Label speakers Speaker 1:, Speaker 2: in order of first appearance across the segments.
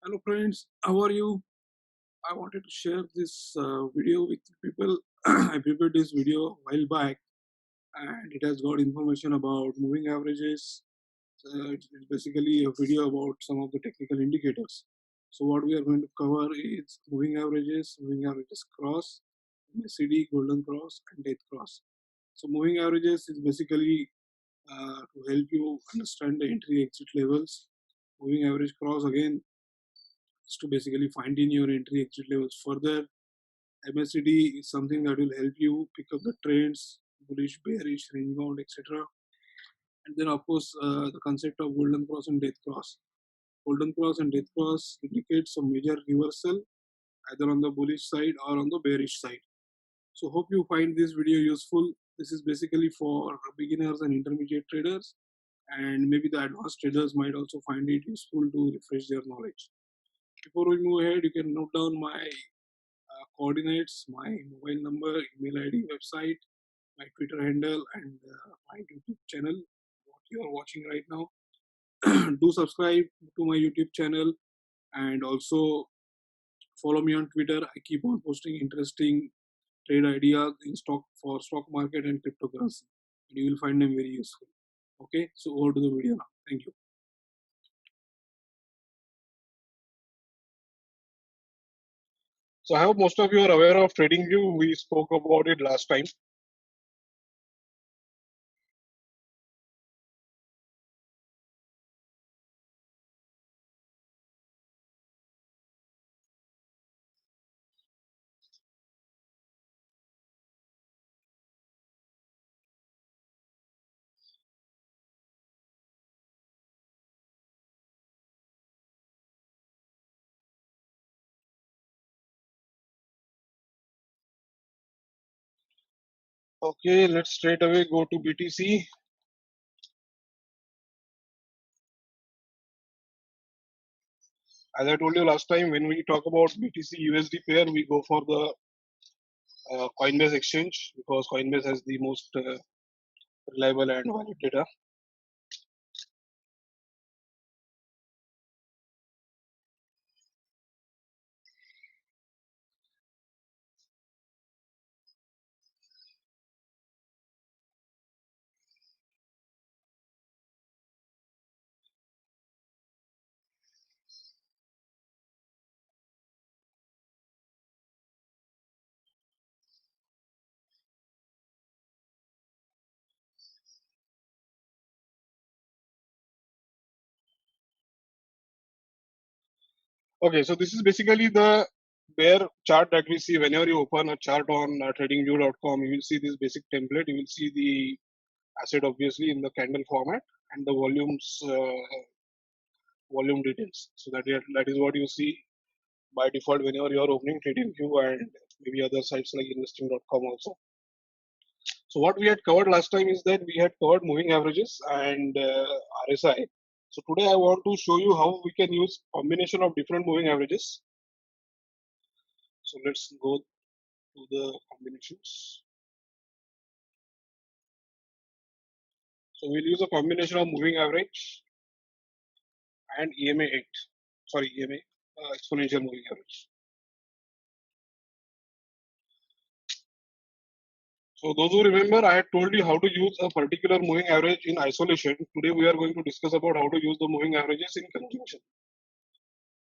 Speaker 1: Hello friends, how are you? I wanted to share this video with people. I prepared this video a while back and it has got information about moving averages. It's basically a video about some of the technical indicators. So what we are going to cover is moving averages cross, MACD, golden cross and death cross. So moving averages is basically to help you understand the entry exit levels. Moving average cross again is to basically find in your entry exit levels further. MACD is something that will help you pick up the trends, bullish, bearish, range bound, etc. And then of course the concept of golden cross and death cross. Golden cross and death cross indicates a major reversal either on the bullish side or on the bearish side. So hope you find this video useful. This is basically for beginners and intermediate traders, and maybe the advanced traders might also find it useful to refresh their knowledge. Before we move ahead, you can note down my coordinates, my mobile number, email ID, website, my Twitter handle, and my YouTube channel, what you are watching right now. Do subscribe to my YouTube channel and also follow me on Twitter. I keep on posting interesting trade ideas in stock market and cryptocurrency. And you will find them very useful. Okay, so over to the video now. Thank you.
Speaker 2: So I hope most of you are aware of TradingView. We spoke about it last time. Okay, let's straight away go to BTC. As I told you last time, when we talk about BTC USD pair, we go for the Coinbase exchange because Coinbase has the most reliable and valid data. Okay, so this is basically the bear chart that we see whenever you open a chart on tradingview.com. You will see this basic template. You will see the asset obviously in the candle format and the volume details. So that is what you see by default whenever you are opening TradingView and maybe other sites like investing.com also. So what we had covered last time is that we had covered moving averages and RSI. So today I want to show you how we can use combination of different moving averages. So let's go to the combinations. So we'll use a combination of moving average and EMA exponential moving average. So those who remember, I had told you how to use a particular moving average in isolation. Today we are going to discuss about how to use the moving averages in conjunction.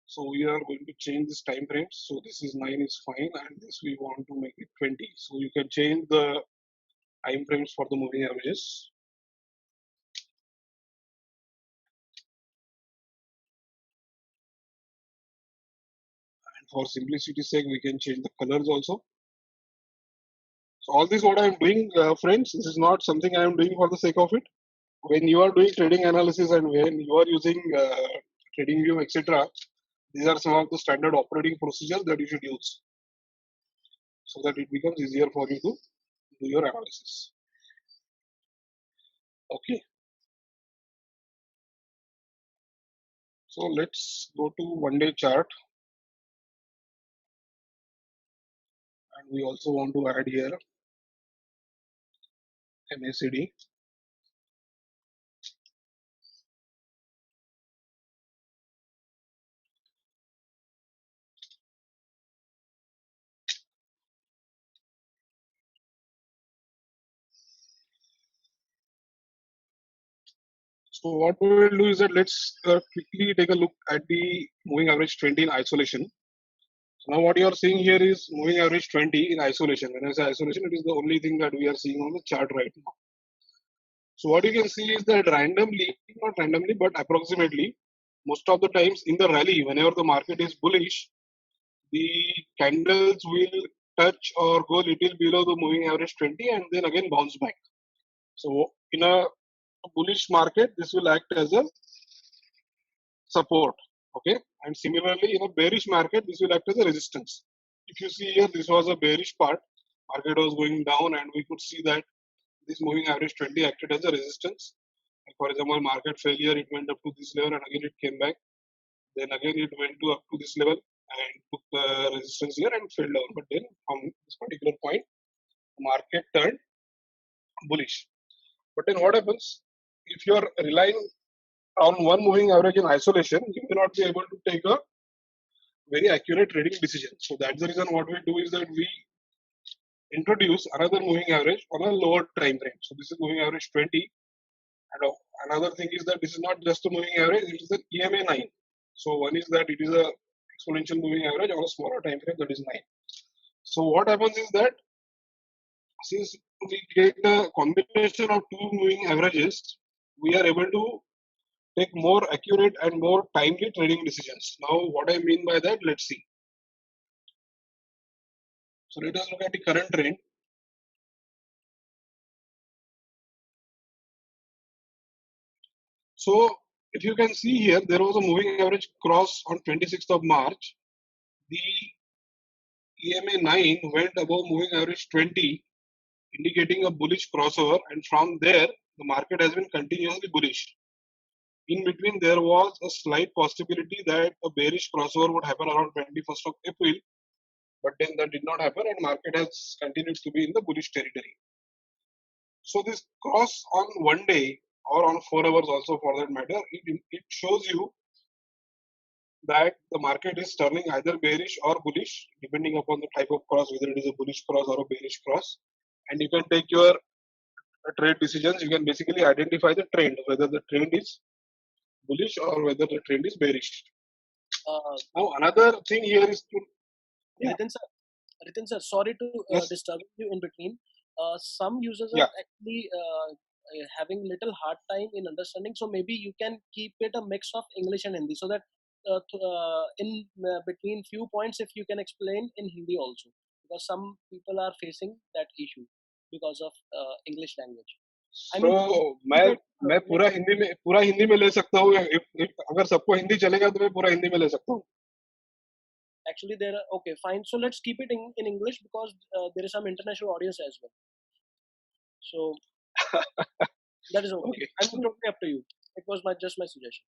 Speaker 2: So we are going to change this time frame. So this is 9 is fine and this we want to make it 20. So you can change the time frames for the moving averages. And for simplicity's sake, we can change the colors also. So all this what I am doing, friends, this is not something I am doing for the sake of it. When you are doing trading analysis and when you are using TradingView, etc., these are some of the standard operating procedures that you should use so that it becomes easier for you to do your analysis. Okay. So let's go to one day chart. And we also want to add here MACD. So what we will do is that let's quickly take a look at the moving average 20 in isolation. So now what you are seeing here is moving average 20 in isolation. When I say isolation, it is the only thing that we are seeing on the chart right now. So what you can see is that randomly, not randomly, but approximately, most of the times in the rally, whenever the market is bullish, the candles will touch or go little below the moving average 20 and then again bounce back. So in a bullish market, this will act as a support. Okay, and similarly in a bearish market, this will act as a resistance. If you see here, this was a bearish part. Market was going down, and we could see that this moving average 20 acted as a resistance. And for example, market failure, it went up to this level and again it came back. Then again it went to up to this level and took the resistance here and fell down. But then from this particular point, the market turned bullish. But then what happens if you are relying on one moving average in isolation? You may not be able to take a very accurate trading decision. So that's the reason what we do is that we introduce another moving average on a lower time frame. So this is moving average 20. And another thing is that this is not just a moving average, it is an EMA 9. So one is that it is a exponential moving average on a smaller time frame, that is 9. So what happens is that since we get a combination of two moving averages, we are able to take more accurate and more timely trading decisions. Now, what I mean by that, let's see. So let us look at the current trend. So if you can see here, there was a moving average cross on 26th of March. The EMA 9 went above moving average 20, indicating a bullish crossover, and from there, the market has been continuously bullish. In between, there was a slight possibility that a bearish crossover would happen around 21st of April, but then that did not happen, and market has continued to be in the bullish territory. So this cross on one day or on 4 hours also for that matter, it shows you that the market is turning either bearish or bullish depending upon the type of cross, whether it is a bullish cross or a bearish cross. And you can take your trade decisions. You can basically identify the trend, whether the trend is bullish or whether the trend is bearish. Now another thing here is to
Speaker 3: Ritin sir, Ritin sir, sorry to
Speaker 2: yes,
Speaker 3: disturb you in between. Some users
Speaker 2: yeah.
Speaker 3: are actually having little hard time in understanding. So maybe you can keep it a mix of English and Hindi, so that in between few points, if you can explain in Hindi also, because some people are facing that issue because of English language. I
Speaker 2: So
Speaker 3: mean,
Speaker 2: मैं
Speaker 3: keep it,
Speaker 2: मैं पूरा हिंदी में ले सकता हूँ. if अगर सबको हिंदी चलेगा तो मैं पूरा हिंदी में ले सकता हूँ.
Speaker 3: actually there are okay, fine. So let's keep it in English, because there is some international audience as well. So that is okay.
Speaker 2: Okay.
Speaker 3: I'm totally up to you. It was just my suggestion.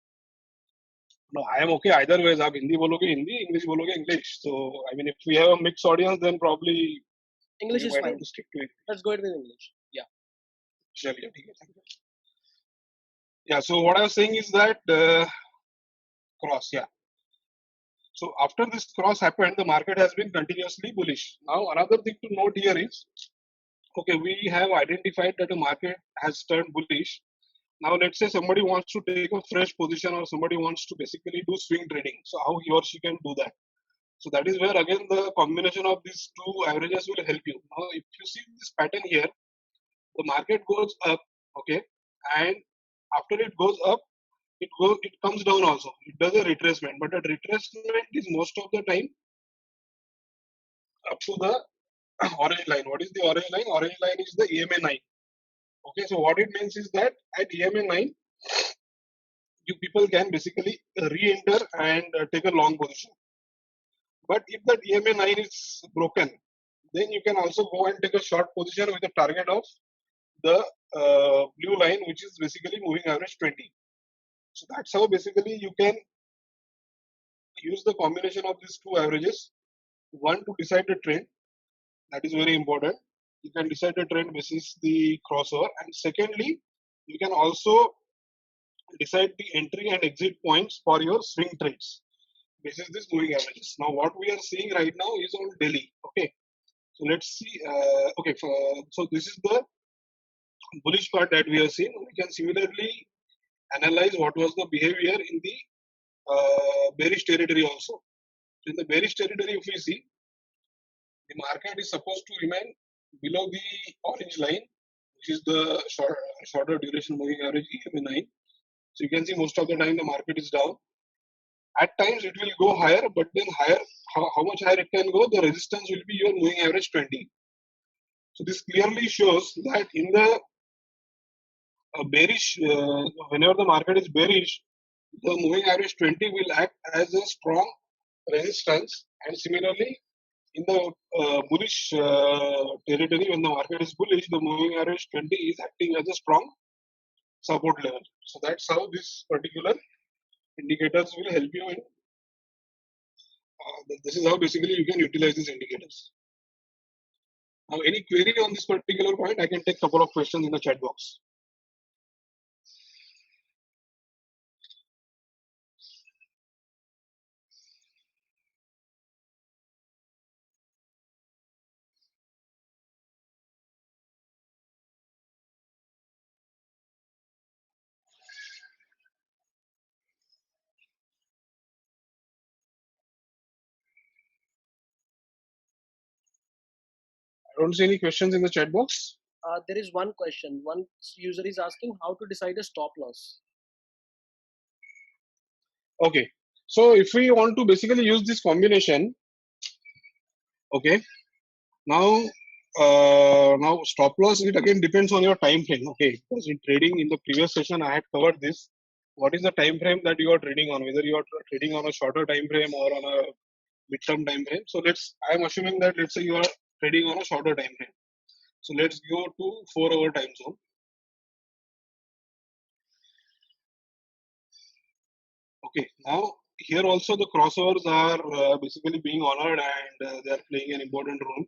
Speaker 2: No, I am okay either ways. आप हिंदी बोलोगे Hindi, English बोलोगे English. So I mean, if we have a mixed audience, then probably
Speaker 3: English
Speaker 2: we
Speaker 3: is
Speaker 2: might
Speaker 3: fine.
Speaker 2: have to stick to it.
Speaker 3: Let's go ahead with English. Yeah.
Speaker 2: चलिए ठीक है. Thank you. Yeah. So what I was saying is that cross. Yeah. So after this cross happened, the market has been continuously bullish. Now another thing to note here is, okay, we have identified that the market has turned bullish. Now let's say somebody wants to take a fresh position or somebody wants to basically do swing trading. So how he or she can do that? So that is where again the combination of these two averages will help you. Now if you see this pattern here, the market goes up, okay, and after it goes up, it comes down also. It does a retracement, but that retracement is most of the time up to the orange line. What is the orange line? Orange line is the EMA 9. Okay, so what it means is that at EMA 9, you people can basically re-enter and take a long position. But if that EMA 9 is broken, then you can also go and take a short position with a target of the blue line, which is basically moving average 20. So that's how basically you can use the combination of these two averages. One, to decide the trend. That is very important. You can decide the trend basis the crossover. And secondly, you can also decide the entry and exit points for your swing trades. This is this moving averages. Now, what we are seeing right now is on daily. Okay, so let's see. Okay, so this is the bullish part that we are seeing. We can similarly analyze what was the behavior in the bearish territory also. So in the bearish territory, if we see, the market is supposed to remain below the orange line, which is the shorter duration moving average EMA9. So you can see most of the time the market is down. At times it will go higher, but then higher, how much higher it can go, the resistance will be your moving average 20. So this clearly shows that in the bearish, whenever the market is bearish, the moving average 20 will act as a strong resistance, and similarly in the bullish territory, when the market is bullish, the moving average 20 is acting as a strong support level. So that's how this particular indicators will help you in. This is how basically you can utilize these indicators. Now, any query on this particular point, I can take a couple of questions in the chat box. I don't see any questions in the chat box.
Speaker 3: There is one question. One user is asking how to decide a stop loss.
Speaker 2: Okay, so if we want to basically use this combination, okay, now stop loss, it again depends on your time frame. Okay, because in trading in the previous session I had covered this. What is the time frame that you are trading on? Whether you are trading on a shorter time frame or on a midterm time frame. So I am assuming that let's say you are trading on a shorter time frame. So let's go to 4-hour time zone. Okay, now here also the crossovers are basically being honored, and they are playing an important role.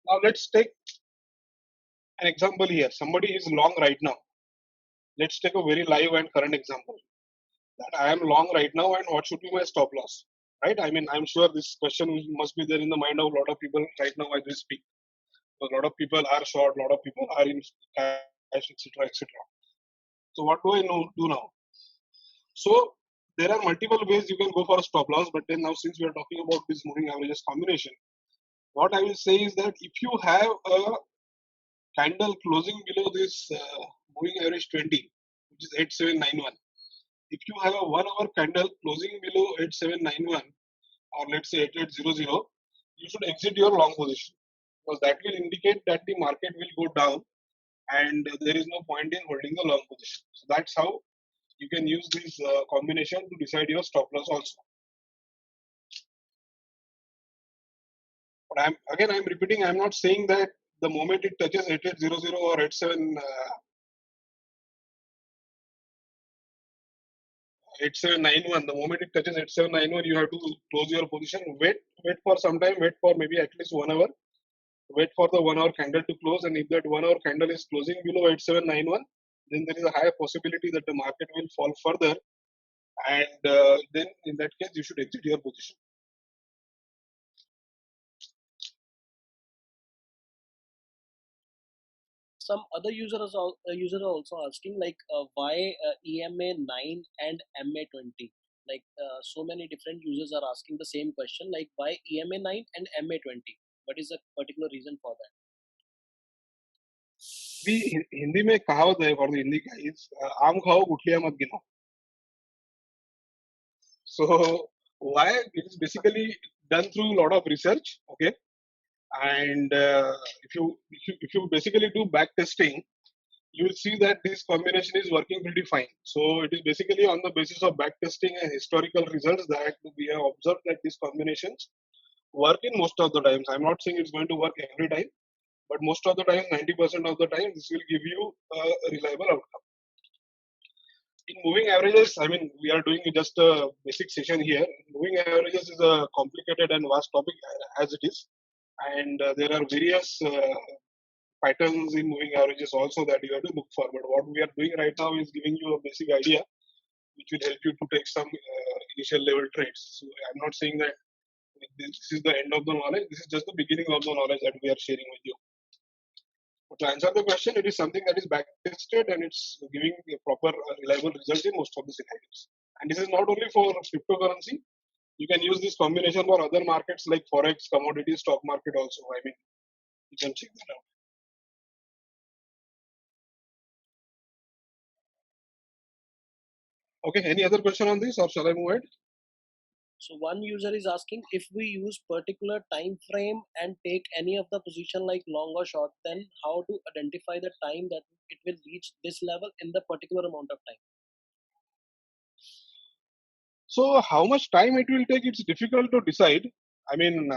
Speaker 2: Now let's take an example here. Somebody is long right now. Let's take a very live and current example. That I am long right now, and what should be my stop loss? Right? I mean, I'm sure this question must be there in the mind of a lot of people right now as we speak. A lot of people are short, a lot of people are in cash, etc., etc. So what do I do now? So there are multiple ways you can go for a stop loss, but then now since we are talking about this moving averages combination, what I will say is that if you have a candle closing below this moving average 20, which is 8791, if you have a 1 hour candle closing below 8791 or let's say 8800, you should exit your long position, because that will indicate that the market will go down and there is no point in holding the long position. So that's how you can use this combination to decide your stop loss also. But I'm repeating, I'm not saying that the moment it touches 8800 or 8791, the moment it touches 8791, you have to close your position. Wait for some time. Wait for maybe at least 1 hour. Wait for the 1 hour candle to close, and if that 1 hour candle is closing below 8791, then there is a higher possibility that the market will fall further, and then in that case you should exit your position.
Speaker 3: Some other users are also asking like why EMA9 and MA20. Like so many different users are asking the same question, like why EMA9 and MA20. What is the particular reason for that?
Speaker 2: भी हिंदी में कहावत है for the Hindi guys, आम खाओ गुठलियां मत गिनो. So why it is basically done through a lot of research, okay, and if you basically do back testing, you will see that this combination is working pretty fine. So it is basically on the basis of back testing and historical results that we have observed that these combinations work in most of the times. I'm not saying it's going to work every time, but most of the time, 90% of the time, this will give you a reliable outcome. In moving averages, I mean, we are doing just a basic session here. Moving averages is a complicated and vast topic as it is, and there are various patterns in moving averages also that you have to look for. But what we are doing right now is giving you a basic idea, which will help you to take some initial level trades. So I'm not saying that this is the end of the knowledge. This is just the beginning of the knowledge that we are sharing with you. To answer the question, it is something that is back tested and it's giving a proper reliable result in most of the scenarios. And this is not only for cryptocurrency. You can use this combination for other markets like forex, commodity, stock market also. I mean, you can check that out. Okay, any other question on this or shall I move ahead?
Speaker 3: So one user is asking, if we use particular time frame and take any of the position like long or short, then how to identify the time that it will reach this level in the particular amount of time?
Speaker 2: So how much time it will take, it's difficult to decide. I'm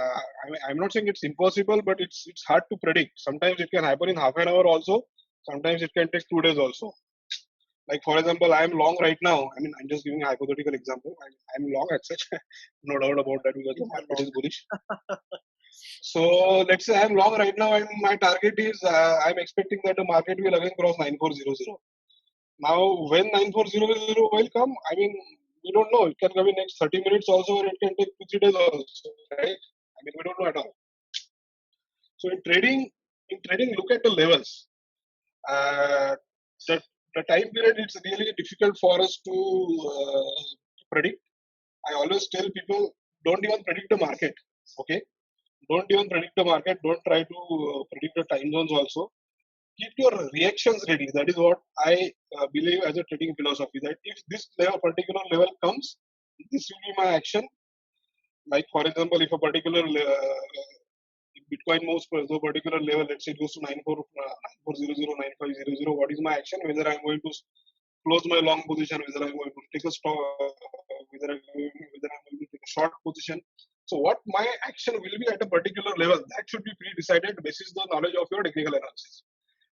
Speaker 2: not saying it's impossible, but it's hard to predict. Sometimes it can happen in half an hour also. Sometimes it can take 2 days also. Like for example, I am long right now. I mean, I'm just giving a hypothetical example. I'm long at such, no doubt about that because the market is bullish. So let's say I'm long right now, and my target is I'm expecting that the market will again cross 9400. Now, when 9400 will come, I mean, we don't know. It can come in next 30 minutes also, or it can take 2 3 days also, right? I mean, we don't know at all. So in trading, look at the levels. Uh, the, the time period, it's really difficult for us to predict. I always tell people, don't even predict the market. Okay, don't even predict the market. Don't try to predict the time zones also. Keep your reactions ready. That is what I believe as a trading philosophy. That if this particular level comes, this will be my action. Like for example, if a particular if Bitcoin moves to a particular level, let's say it goes to 9400, 9500, what is my action? Whether I'm going to close my long position, whether I'm going to take a stop, whether I'm going to take a short position. So what my action will be at a particular level, that should be pre-decided basis the knowledge of your technical analysis.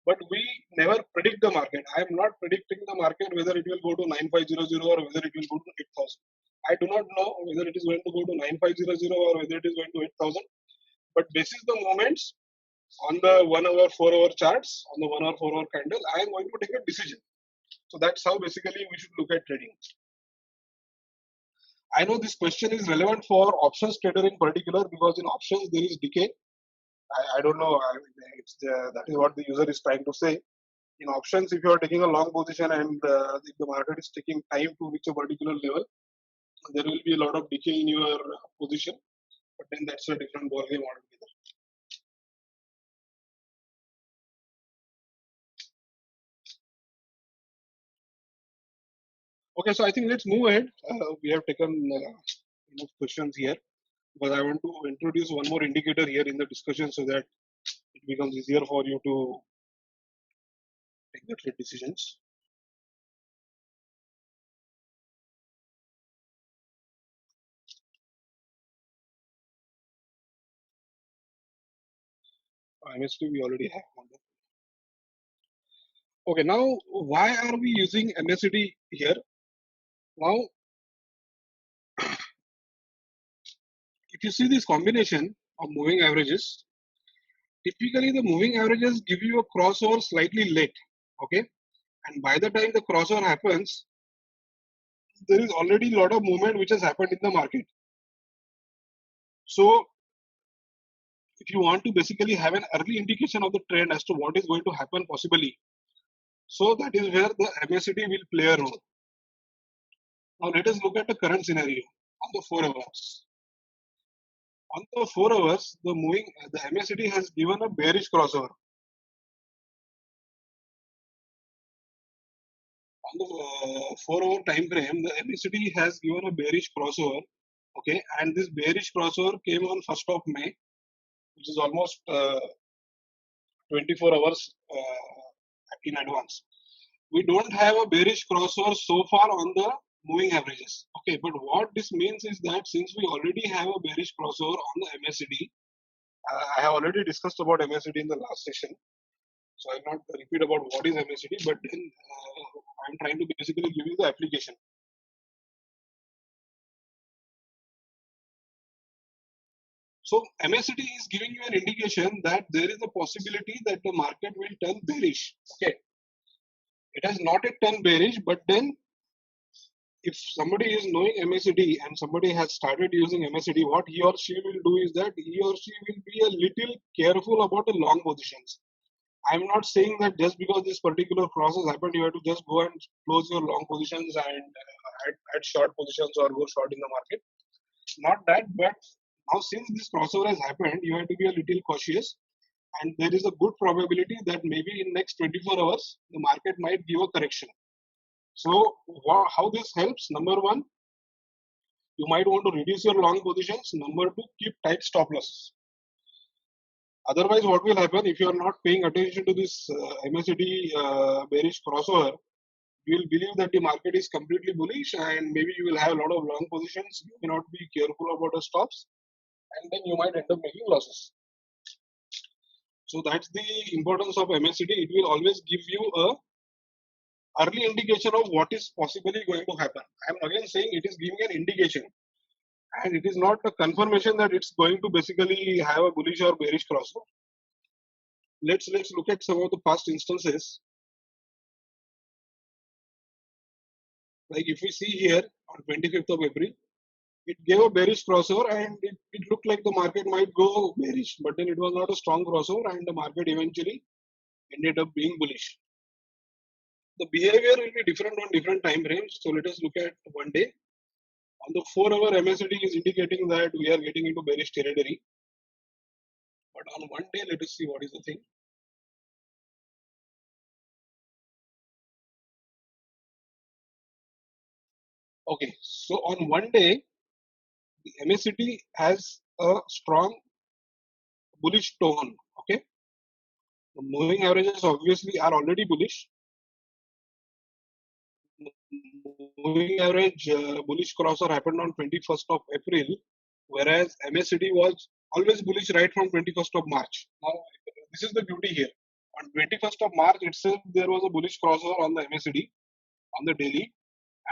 Speaker 2: But we never predict the market. I am not predicting the market whether it will go to 9500 or whether it will go to 8000. I do not know whether it is going to go to 9500 or whether it is going to 8000. But basis the moments on the 1 hour, 4 hour charts, on the 1 hour, 4 hour candle, I am going to take a decision. So that's how basically we should look at trading. I know this question is relevant for options trader in particular because in options there is decay. I don't know. That is what the user is trying to say. In options, if you are taking a long position and if the market is taking time to reach a particular level, there will be a lot of decay in your position. But then that's a different ballgame altogether. Okay, so I think let's move ahead. We have taken enough questions here, but I want to introduce one more indicator here in the discussion so that it becomes easier for you to take the trade decisions. MSD we already have one. Okay, now why are we using MACD here? Now, if you see this combination of moving averages, typically the moving averages give you a crossover slightly late, okay? And by the time the crossover happens, there is already a lot of movement which has happened in the market. So, if you want to basically have an early indication of the trend as to what is going to happen possibly, so that is where the MACD will play a role. Now, let us look at the current scenario on the 4 hours. On the 4 hours, the MACD has given a bearish crossover. On the 4 hour time frame, the MACD has given a bearish crossover. Okay, and this bearish crossover came on 1st of May, which is almost 24 hours in advance. We don't have a bearish crossover so far on the moving averages. Okay, but what this means is that since we already have a bearish crossover on the MACD, I have already discussed about MACD in the last session. So I'll not repeat about what is MACD, but then I'm trying to basically give you the application. So MACD is giving you an indication that there is a possibility that the market will turn bearish. Okay, it has not yet turned bearish, but then if somebody is knowing MACD and somebody has started using MACD, what he or she will do is that he or she will be a little careful about the long positions. I'm not saying that just because this particular cross has happened, you have to just go and close your long positions and add short positions or go short in the market. Not that, but now since this crossover has happened, you have to be a little cautious. And there is a good probability that maybe in next 24 hours, the market might give a correction. So how this helps? Number one, you might want to reduce your long positions. Number two, keep tight stop losses. Otherwise, what will happen if you are not paying attention to this MACD bearish crossover? You will believe that the market is completely bullish, and maybe you will have a lot of long positions. You may not be careful about the stops, and then you might end up making losses. So that's the importance of MACD. It will always give you a early indication of what is possibly going to happen. I am again saying it is giving an indication, and it is not a confirmation that it's going to basically have a bullish or bearish crossover. Let's look at some of the past instances. Like if we see here on 25th of April, it gave a bearish crossover and it looked like the market might go bearish, but then it was not a strong crossover and the market eventually ended up being bullish. The behavior will be different on different time frames. So let us look at one day. On the 4-hour MACD is indicating that we are getting into bearish territory. But on one day, let us see what is the thing. Okay, so on one day, the MACD has a strong bullish tone. Okay, the moving averages obviously are already bullish. Moving average bullish crossover happened on 21st of April, whereas MACD was always bullish right from 21st of March. Now, this is the beauty here. On 21st of March itself, there was a bullish crossover on the MACD on the daily,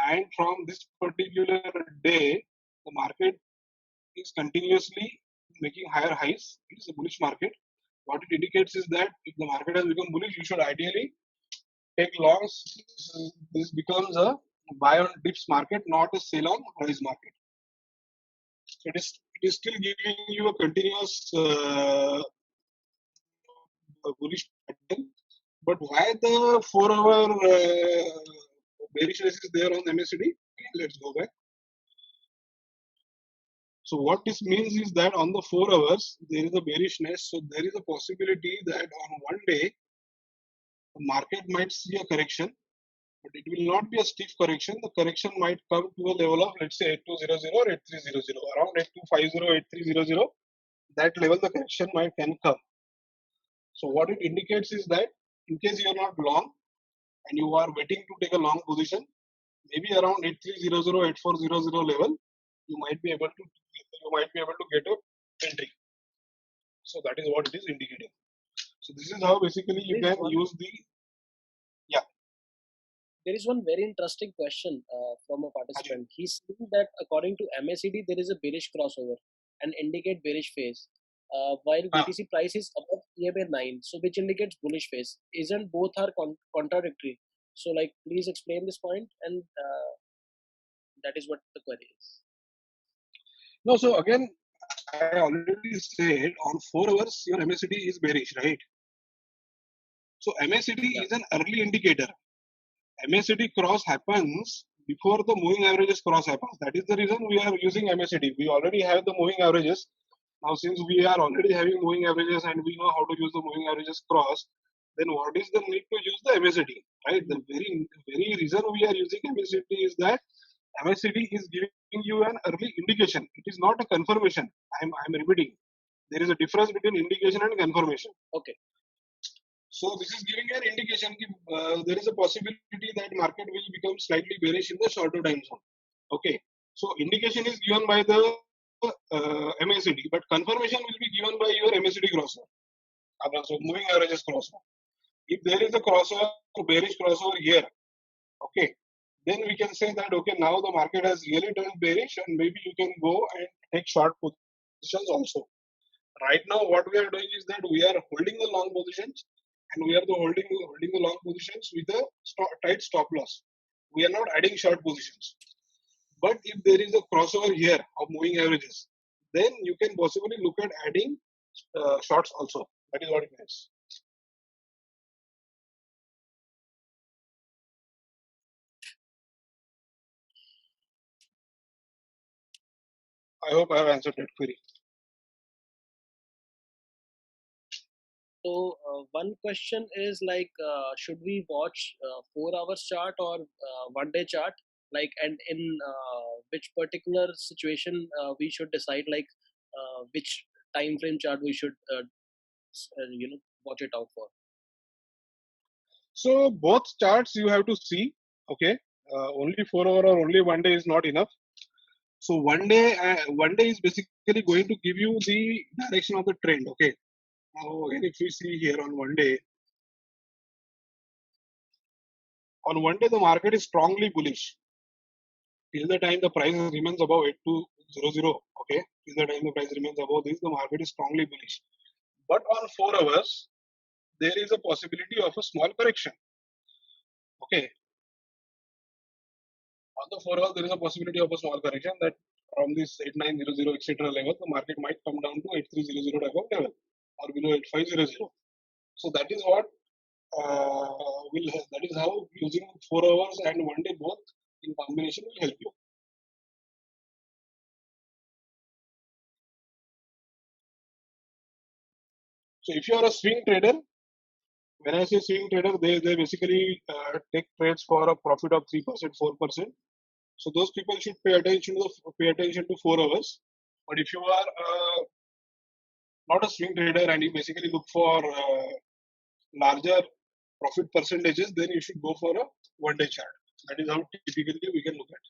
Speaker 2: and from this particular day, the market is continuously making higher highs. It is a bullish market. What it indicates is that if the market has become bullish, you should ideally take longs. This becomes a buy on dips market, not a sell on rise market. So it is still giving you a continuous bullish pattern. But why the 4-hour bearishness is there on MACD? Let's go back. So what this means is that on the 4 hours, there is a bearishness. So there is a possibility that on one day, the market might see a correction, but it will not be a stiff correction. The correction might come to a level of, let's say, 8200 or 8300, around 8250, 8300. That level, the correction can come. So what it indicates is that in case you are not long and you are waiting to take a long position, maybe around 8300, 8400 level, you might be able to get a entry. So that is what it is indicating. So this is how basically you can use the
Speaker 3: There is one very interesting question from a participant. He's saying that according to MACD, there is a bearish crossover and indicate bearish phase, while BTC price is above EMA 9, so which indicates bullish phase. Isn't both are contradictory? So, like, please explain this point, and that is what the query is.
Speaker 2: No, so again, I already said on 4 hours your MACD is bearish, right? So MACD is an early indicator. MACD cross happens before the moving averages cross happens. That is the reason we are using MACD. We already have the moving averages. Now, since we are already having moving averages and we know how to use the moving averages cross, then what is the need to use the MACD, right? The very reason we are using MACD is that MACD is giving you an early indication. It is not a confirmation. I'm repeating. There is a difference between indication and confirmation.
Speaker 3: Okay.
Speaker 2: So this is giving an indication that there is a possibility that market will become slightly bearish in the shorter time zone. Okay. So indication is given by the MACD, but confirmation will be given by your MACD crossover. So moving averages crossover. If there is a crossover, bearish crossover here, okay, then we can say that okay, now the market has really turned bearish, and maybe you can go and take short positions also. Right now, what we are doing is that we are holding the long positions, and we are holding the long positions with a tight stop loss. We are not adding short positions. But if there is a crossover here of moving averages, then you can possibly look at adding shorts also. That is what it means. I hope I have answered that query.
Speaker 3: So one question is like, should we watch 4 hours chart or 1 day chart? Like, and in which particular situation we should decide like which time frame chart we should watch it out for.
Speaker 2: So both charts you have to see. Okay, only 4 hour or only 1 day is not enough. So 1 day is basically going to give you the direction of the trend. Okay. Now, again, if we see here on 1 day, the market is strongly bullish. Till the time the price remains above 8200, okay, till the time the price remains above this, the market is strongly bullish. But on 4 hours, there is a possibility of a small correction. Okay, on the 4 hours, there is a possibility of a small correction that from this 8900 etc. level, the market might come down to 8300 above level or below 8500. So that is what that is how using 4 hours and 1 day both in combination will help you. So if you are a swing trader, when I say swing trader, they basically take trades for a profit of 3%, 4%. So those people should pay attention to 4 hours. But if you are not a swing trader and you basically look for larger profit percentages, then you should go for a 1 day chart. That is how typically we can look at.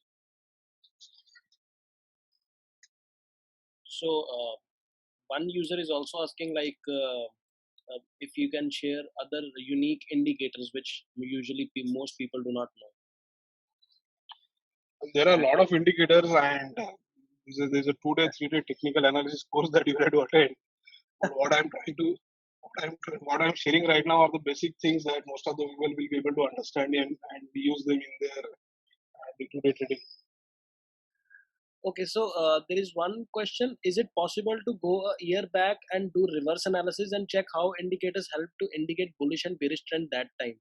Speaker 3: So one user is also asking like if you can share other unique indicators which usually most people do not know.
Speaker 2: There are a lot of indicators, and there's a 2 day, 3 day technical analysis course that you have to attend. But what I'm sharing right now are the basic things that most of the people will be able to understand and use them in their day-to-day trading.
Speaker 3: Okay, so there is one question: is it possible to go a year back and do reverse analysis and check how indicators help to indicate bullish and bearish trend that time?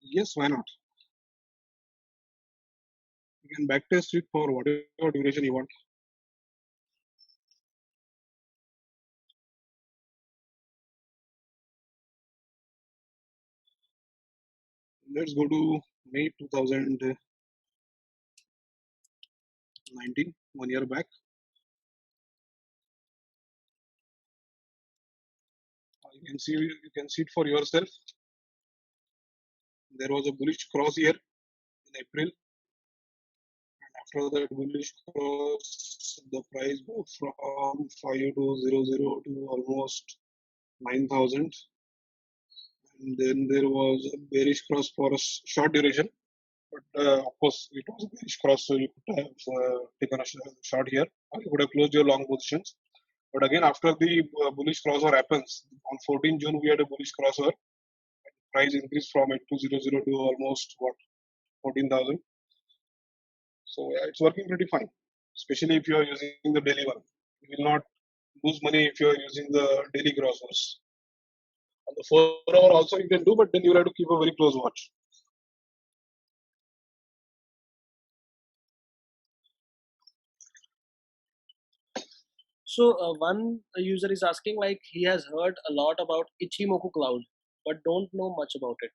Speaker 2: Yes, why not? You can backtest it for whatever duration you want. Let's go to May 2019, 1 year back. You can see it for yourself. There was a bullish cross here in April. And after that bullish cross, the price moved from 5200 to almost 9,000. And then there was a bearish cross for a short duration. But of course, it was a bearish cross, so you could have taken a short here, or you could have closed your long positions. But again, after the bullish crossover happens, on 14 June, we had a bullish crossover. Price increased from 8200 to almost 14,000. So yeah, it's working pretty fine, especially if you are using the daily one. You will not lose money if you are using the daily crossovers. On the 4 hour also you can do, but then you will have to keep a very close watch.
Speaker 3: So one user is asking like he has heard a lot about Ichimoku cloud, but don't know much about it.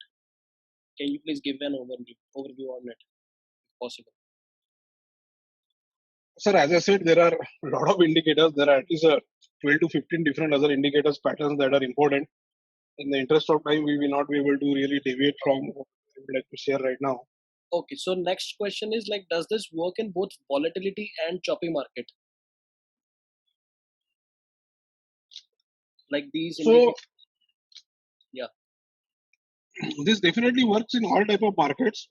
Speaker 3: Can you please give an overview on it, if possible?
Speaker 2: Sir, as I said, there are a lot of indicators. There are at least 12 to 15 different other indicators patterns that are important. In the interest of time, we will not be able to really deviate from what I would like to share right now.
Speaker 3: Okay, so next question is like, does this work in both volatility and choppy market? Like these
Speaker 2: So
Speaker 3: yeah.
Speaker 2: This definitely works in all type of markets,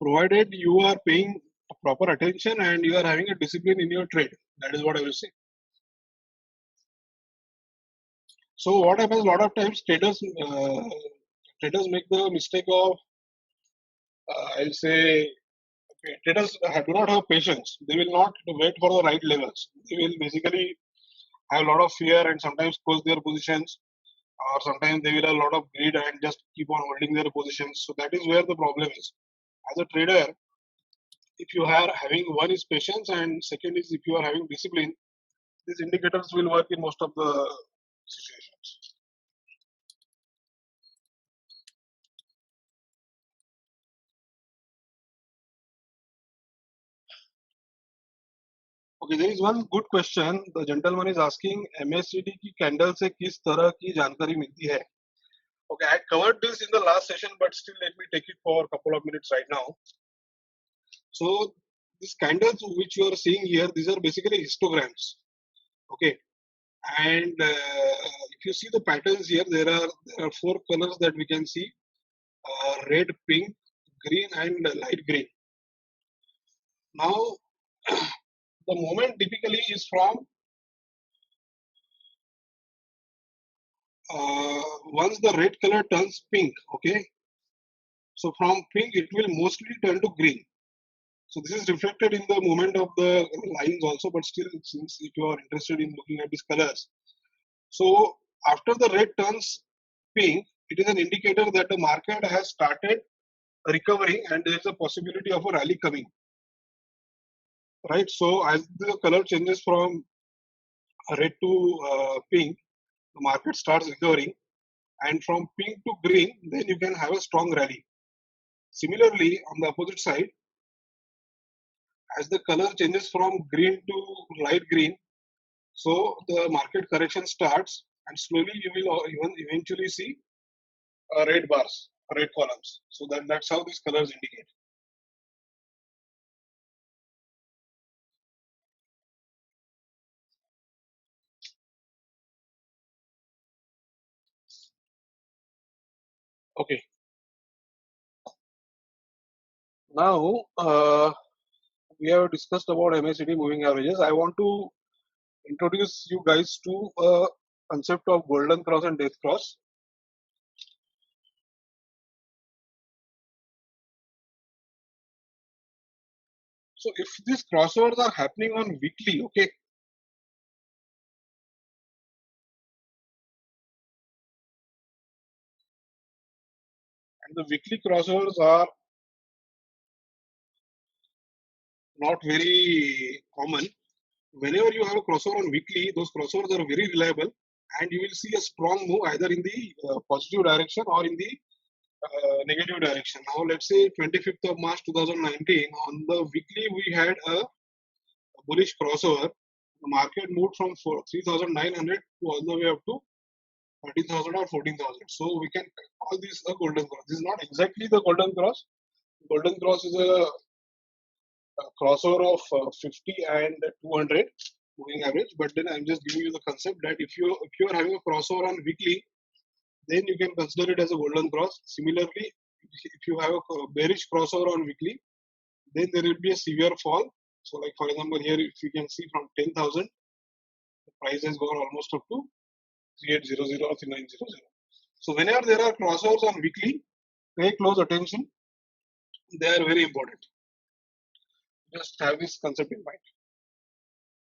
Speaker 2: provided you are paying proper attention and you are having a discipline in your trade. That is what I will say. So what happens a lot of times, traders make the mistake of I'll say traders do not have patience. They will not wait for the right levels. They will basically have a lot of fear and sometimes close their positions, or sometimes they will have a lot of greed and just keep on holding their positions. So that is where the problem is. As a trader, if you are having, one is patience and second is if you are having discipline, these indicators will work in most of the situations. Okay, there is one good question. The gentleman is asking MACD की candle से किस तरह की जानकारी मिलती है? Okay, I covered this in the last session, but still let me take it for a couple of minutes right now. So these candles which you are seeing here, these are basically histograms. Okay, and if you see the patterns here, there are 4 colors that we can see: red, pink, green, and light green. Now, the movement typically is from once the red color turns pink. Okay, so from pink it will mostly turn to green. So this is reflected in the movement of the lines also, but still, since if you are interested in looking at these colors, so after the red turns pink, it is an indicator that the market has started recovering and there is a possibility of a rally coming. Right. So as the color changes from red to pink, the market starts recovering, and from pink to green, then you can have a strong rally. Similarly, on the opposite side, as the color changes from green to light green, so the market correction starts, and slowly you will even eventually see red bars, red columns. So that's how these colors indicate. Okay. Now we have discussed about MACD moving averages. I want to introduce you guys to a concept of golden cross and death cross. So if these crossovers are happening on weekly, okay, and the weekly crossovers are not very common. Whenever you have a crossover on weekly, those crossovers are very reliable, and you will see a strong move either in the positive direction or in the negative direction. Now, let's say 25th of March 2019, on the weekly, we had a bullish crossover. The market moved from 3,900 to all the way up to 13,000 or 14,000. So we can call this a golden cross. This is not exactly the golden cross. Golden cross is a crossover of 50 and 200 moving average. But then I'm just giving you the concept that if you are having a crossover on weekly, then you can consider it as a golden cross. Similarly, if you have a bearish crossover on weekly, then there will be a severe fall. So, like for example, here if you can see from 10,000, the price has gone almost up to 3800 or 3900. So whenever there are crossovers on weekly, pay close attention. They are very important. Just have this concept in mind.